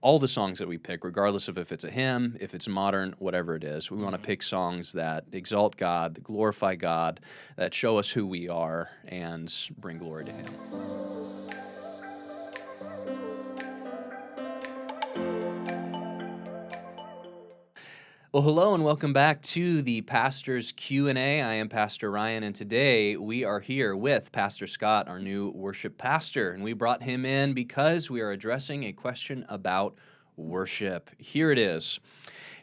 all the songs that we pick, regardless of if it's a hymn, if it's modern, whatever it is, we want to pick songs that exalt God, that glorify God, that show us who we are, and bring glory to Him. Well, hello and welcome back to the Pastor's Q&A. I am Pastor Ryan, and today we are here with Pastor Scott, our new worship pastor, and we brought him in because we are addressing a question about worship. Here it is.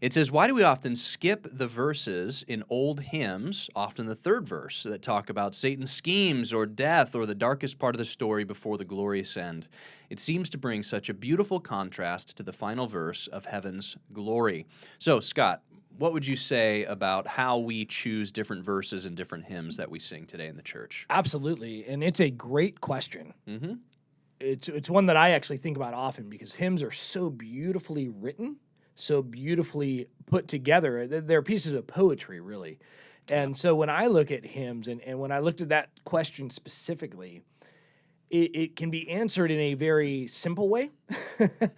It says, why do we often skip the verses in old hymns, often the third verse, that talk about Satan's schemes or death or the darkest part of the story before the glorious end? It seems to bring such a beautiful contrast to the final verse of heaven's glory. So, Scott, what would you say about how we choose different verses and different hymns that we sing today in the church? Absolutely, and it's a great question. Mm-hmm. It's one that I actually think about often because hymns are so beautifully written, so beautifully put together. They're pieces of poetry, really. And so when I look at hymns, and when I looked at that question specifically, it can be answered in a very simple way.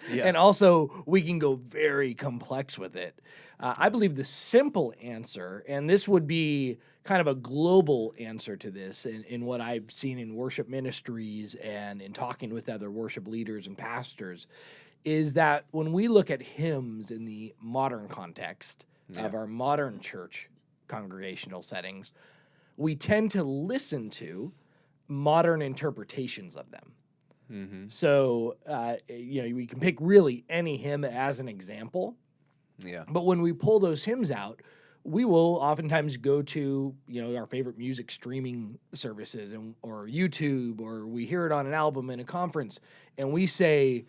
And also we can go very complex with it. I believe the simple answer, and this would be kind of a global answer to this in what I've seen in worship ministries and in talking with other worship leaders and pastors, is that when we look at hymns in the modern context of our modern church congregational settings, we tend to listen to modern interpretations of them. Mm-hmm. So, we can pick really any hymn as an example. Yeah. But when we pull those hymns out, we will oftentimes go to, our favorite music streaming services or YouTube, or we hear it on an album in a conference, and we say,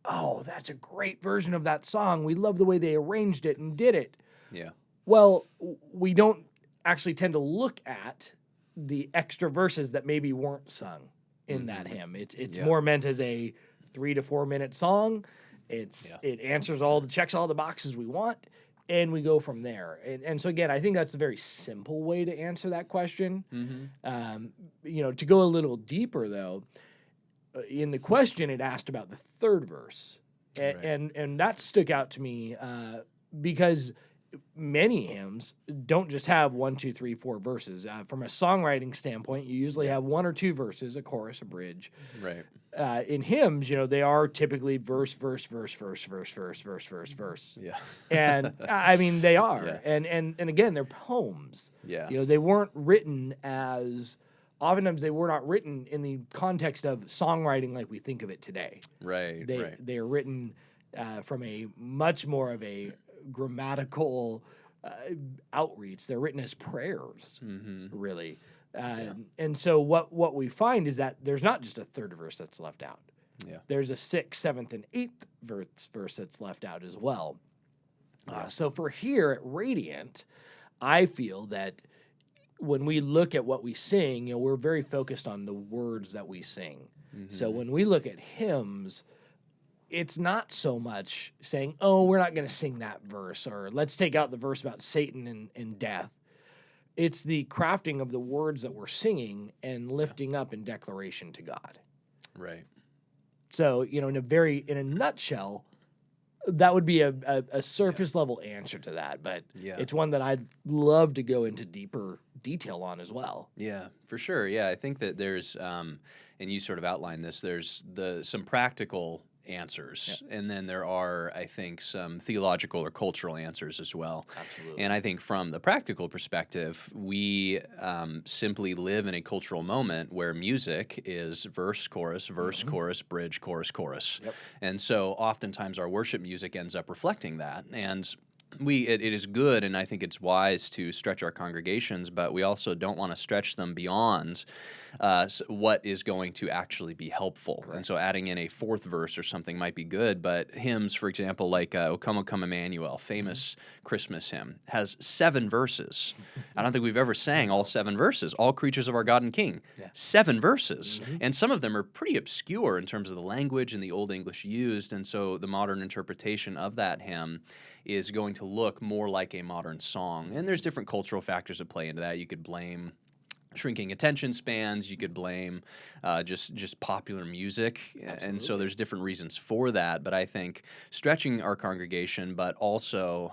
oh, that's a great version of that song. We love the way they arranged it and did it. Yeah. Well, we don't actually tend to look at the extra verses that maybe weren't sung in that hymn. It's more meant as a 3 to 4 minute song. It answers checks all the boxes we want, and we go from there. And so again, I think that's a very simple way to answer that question. Mm-hmm. To go a little deeper though, in the question it asked about the third verse, and that stuck out to me because many hymns don't just have 1, 2, 3, 4 verses. From a songwriting standpoint, you usually have 1 or 2 verses, a chorus, a bridge. Right. In hymns, they are typically verse, verse, verse, verse, verse, verse, verse, verse, verse. Yeah. And I mean, they are. Yeah. And again, they're poems. Yeah. They weren't written oftentimes they were not written in the context of songwriting like we think of it today. Right. They are written from a much more of a grammatical outreach. They're written as prayers, really. And so what we find is that there's not just a third verse that's left out. Yeah. There's a 6th, 7th, and 8th verse that's left out as well. So for here at Radiant, I feel that when we look at what we sing, we're very focused on the words that we sing. So when we look at hymns, it's not so much saying, oh, we're not going to sing that verse, or let's take out the verse about Satan and death. It's the crafting of the words that we're singing and lifting up in declaration to God. Right. So, in a nutshell, that would be a surface level answer to that, but it's one that I'd love to go into deeper detail on as well. Yeah, for sure. Yeah, I think that there's, and you sort of outlined this, there's some practical answers, and then there are, I think, some theological or cultural answers as well. Absolutely. And I think from the practical perspective, we simply live in a cultural moment where music is verse, chorus, bridge, chorus, chorus. Yep. And so oftentimes our worship music ends up reflecting that. And it is good, and I think it's wise to stretch our congregations, but we also don't want to stretch them beyond what is going to actually be helpful. Correct. And so adding in a 4th verse or something might be good, but hymns, for example, like O Come, O Come Emmanuel, famous Christmas hymn, has 7 verses. I don't think we've ever sang all 7 verses, all creatures of our God and King. 7 verses. And some of them are pretty obscure in terms of the language and the Old English used, and so the modern interpretation of that hymn is going to look more like a modern song. And there's different cultural factors that play into that. You could blame shrinking attention spans. You could blame just popular music, and so Absolutely. there's different reasons for that. But I think stretching our congregation, but also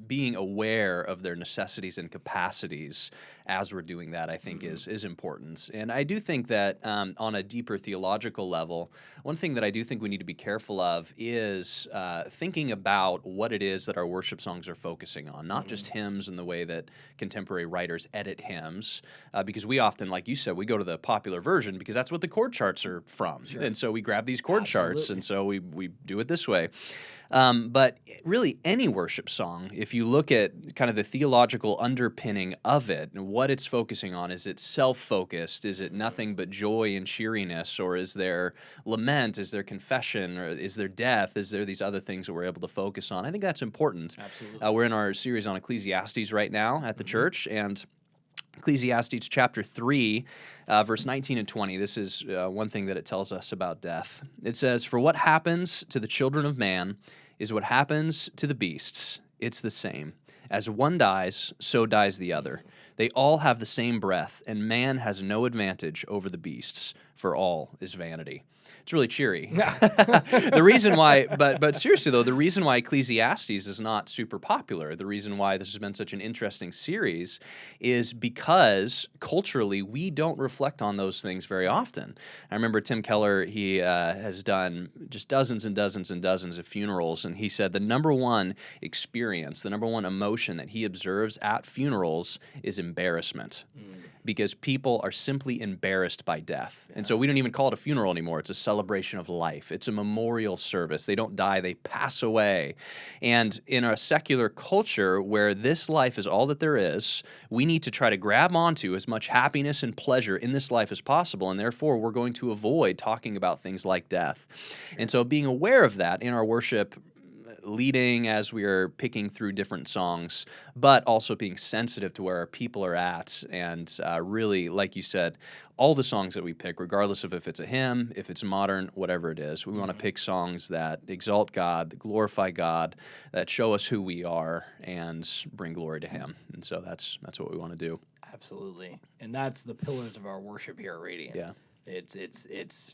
being aware of their necessities and capacities as we're doing that, I think is important. And I do think that on a deeper theological level, one thing that I do think we need to be careful of is thinking about what it is that our worship songs are focusing on, not just hymns in the way that contemporary writers edit hymns, because we often, like you said, we go to the popular version because that's what the chord charts are from. Sure. And so we grab these chord charts, Absolutely. and so we do it this way. But really, any worship song, if you look at kind of the theological underpinning of it and what it's focusing on, is it self-focused? Is it nothing but joy and cheeriness? Or is there lament? Is there confession? Or is there death? Is there these other things that we're able to focus on? I think that's important. Absolutely. We're in our series on Ecclesiastes right now at the church, and Ecclesiastes chapter 3, verse 19 and 20. This is one thing that it tells us about death. It says, "For what happens to the children of man is what happens to the beasts. It's the same. As one dies, so dies the other. They all have the same breath, and man has no advantage over the beasts, for all is vanity." It's really cheery. The reason why, but seriously though, the reason why Ecclesiastes is not super popular, the reason why this has been such an interesting series, is because culturally we don't reflect on those things very often. I remember Tim Keller, he has done just dozens and dozens and dozens of funerals, and he said the number one experience, the number one emotion that he observes at funerals is embarrassment. Because people are simply embarrassed by death. And so we don't even call it a funeral anymore. It's a celebration of life. It's a memorial service. They don't die, they pass away. And in a secular culture where this life is all that there is, we need to try to grab onto as much happiness and pleasure in this life as possible. And therefore, we're going to avoid talking about things like death. And so being aware of that in our worship, leading as we are picking through different songs, but also being sensitive to where our people are at. And really, like you said, all the songs that we pick, regardless of if it's a hymn, if it's modern, whatever it is, we want to pick songs that exalt God, that glorify God, that show us who we are and bring glory to Him. And so that's what we want to do. Absolutely. And that's the pillars of our worship here at Radiant. Yeah. It's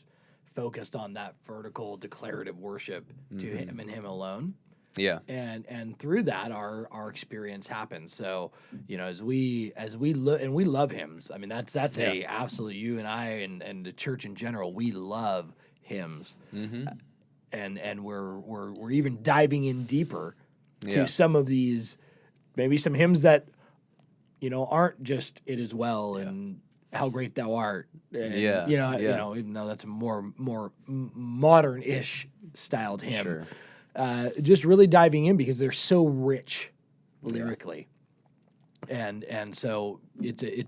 focused on that vertical declarative worship to Him and Him alone. Yeah. And through that our experience happens. So, as we look, and we love hymns. I mean, that's a absolute, you and I and the church in general, we love hymns. And we're even diving in deeper to some of these, maybe some hymns that aren't just "It Is Well" and "How Great Thou Art." And, even though that's a more modern-ish styled hymn. Sure. Just really diving in because they're so rich lyrically. And so it's a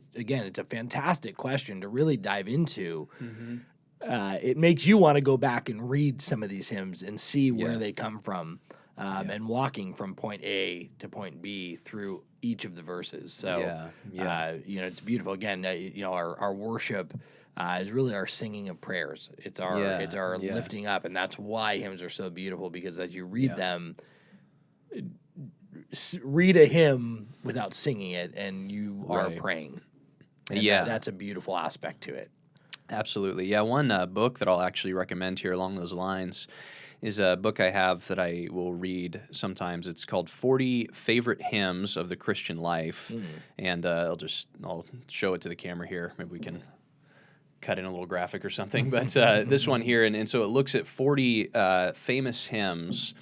fantastic question to really dive into. It makes you want to go back and read some of these hymns and see where they come from, and walking from point A to point B through each of the verses. So it's beautiful. Again, our worship is really our singing of prayers. It's our lifting up, and that's why hymns are so beautiful, because as you read them, read a hymn without singing it, and you are praying. And that's a beautiful aspect to it. Absolutely. Yeah, one book that I'll actually recommend here along those lines is a book I have that I will read sometimes. It's called 40 Favorite Hymns of the Christian Life. And I'll show it to the camera here. Maybe we can cut in a little graphic or something. But this one here, and so it looks at 40 famous hymns.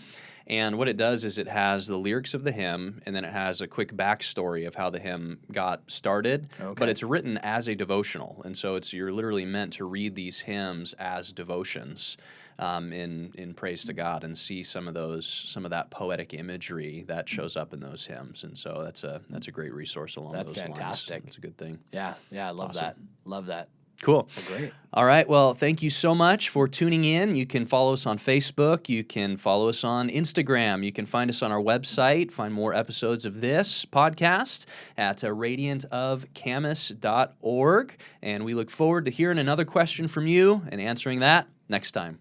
And what it does is it has the lyrics of the hymn, and then it has a quick backstory of how the hymn got started. But it's written as a devotional, and so you're literally meant to read these hymns as devotions in praise to God, and see some of that poetic imagery that shows up in those hymns. And so that's a great resource along those lines. That's fantastic. It's a good thing. Yeah, I love that. Love that. Cool. Great. All right. Well, thank you so much for tuning in. You can follow us on Facebook. You can follow us on Instagram. You can find us on our website, find more episodes of this podcast at radiantofcamas.org. And we look forward to hearing another question from you and answering that next time.